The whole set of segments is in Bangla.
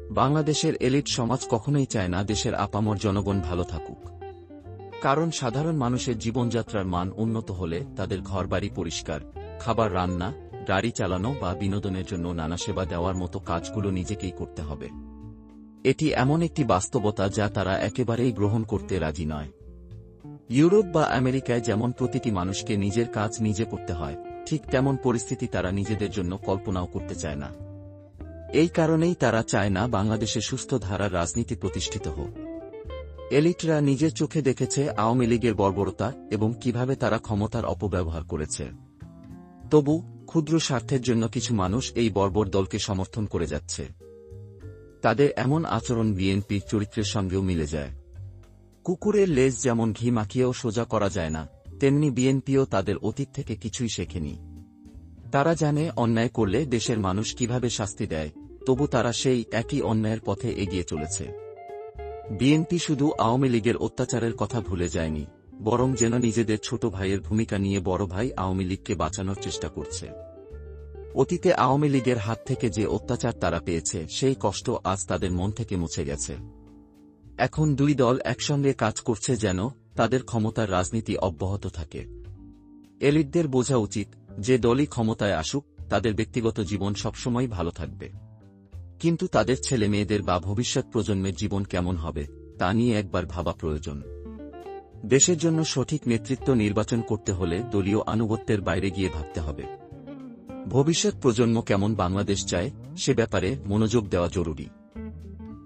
বাংলাদেশের এলিট সমাজ কখনোই চায় না দেশের আপামর জনগণ ভালো থাকুক। কারণ সাধারণ মানুষের জীবনযাত্রার মান উন্নত হলে তাদের ঘরবাড়ি পরিষ্কার, খাবার রান্না, গাড়ি চালানো বা বিনোদনের জন্য নানা সেবা দেওয়ার মতো কাজগুলো নিজেকেই করতে হবে। এটি এমন একটি বাস্তবতা যা তারা একেবারেই গ্রহণ করতে রাজি নয়। ইউরোপ বা আমেরিকায় যেমন প্রতিটি মানুষকে নিজের কাজ নিজে করতে হয়, ঠিক তেমন পরিস্থিতি তারা নিজেদের জন্য কল্পনাও করতে চায় না। এই কারণেই তারা চায় না বাংলাদেশে সুস্থ ধারার রাজনীতি প্রতিষ্ঠিত হোক। এলিটরা নিজের চোখে দেখেছে আওয়ামী লীগের বর্বরতা এবং কিভাবে তারা ক্ষমতার অপব্যবহার করেছে। তবু ক্ষুদ্র স্বার্থের জন্য কিছু মানুষ এই বর্বর দলকে সমর্থন করে যাচ্ছে। তাদের এমন আচরণ বিএনপির চরিত্রের সঙ্গেও মিলে যায়। কুকুরের লেজ যেমন ঘি মাখিয়েও সোজা করা যায় না, তেমনি বিএনপিও তাদের অতীত থেকে কিছুই শেখেনি। তারা জানে অন্যায় করলে দেশের মানুষ কিভাবে শাস্তি দেয়, তবু তারা সেই একই অন্যায়ের পথে এগিয়ে চলেছে। বিএনপি শুধু আওয়ামী লীগের অত্যাচারের কথা ভুলে যায়নি, বরং যেন নিজেদের ছোট ভাইয়ের ভূমিকা নিয়ে বড় ভাই আওয়ামী লীগকে বাঁচানোর চেষ্টা করছে। অতীতে আওয়ামী লীগের হাত থেকে যে অত্যাচার তারা পেয়েছে সেই কষ্ট আজ তাদের মন থেকে মুছে গেছে। এখন দুই দল একসঙ্গে কাজ করছে যেন তাদের ক্ষমতার রাজনীতি অব্যাহত থাকে। এলিটদের বোঝা উচিত, যে দলই ক্ষমতায় আসুক তাদের ব্যক্তিগত জীবন সবসময় ভালো থাকবে, কিন্তু তাদের ছেলে মেয়েদের বা ভবিষ্যৎ প্রজন্মের জীবন কেমন হবে তা নিয়ে একবার ভাবা প্রয়োজন। দেশের জন্য সঠিক নেতৃত্ব নির্বাচন করতে হলে দলীয় আনুগত্যের বাইরে গিয়ে ভাবতে হবে। ভবিষ্যৎ প্রজন্ম কেমন বাংলাদেশ চায় সে ব্যাপারে মনোযোগ দেওয়া জরুরি।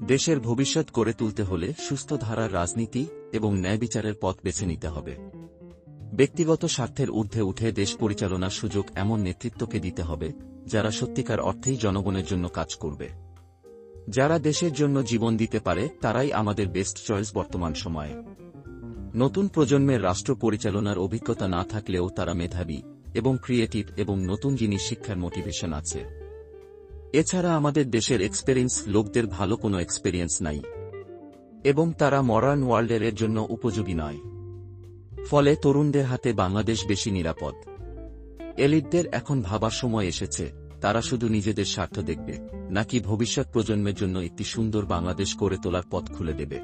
দেশের ভবিষ্যৎ গড়ে তুলতে হলে সুস্থ ধারার রাজনীতি এবং ন্যায় বিচারের পথ বেছে নিতে হবে। ব্যক্তিগত স্বার্থের ঊর্ধ্বে উঠে দেশ পরিচালনার সুযোগ এমন নেতৃত্বকে দিতে হবে যারা সত্যিকার অর্থেই জনগণের জন্য কাজ করবে। যারা দেশের জন্য জীবন দিতে পারে তারাই আমাদের বেস্ট চয়েস বর্তমান সময়ে। নতুন প্রজন্মের রাষ্ট্র পরিচালনার অভিজ্ঞতা না থাকলেও তারা মেধাবী এবং ক্রিয়েটিভ এবং নতুন জিনিস শিক্ষার মোটিভেশন আছে। এছাড়া আমাদের দেশের এক্সপেরিয়েন্স লোকদের ভালো কোনো এক্সপেরিয়েন্স নাই এবং তারা মডার্ন ওয়ার্ল্ডের জন্য উপযোগী নয়। ফলে তরুণদের হাতে বাংলাদেশ বেশি নিরাপদ। এলিটদের এখন ভাবার সময় এসেছে, তারা শুধু নিজেদের স্বার্থ দেখবে নাকি ভবিষ্যৎ প্রজন্মের জন্য একটি সুন্দর বাংলাদেশ গড়ে তোলার পথ খুলে দেবে।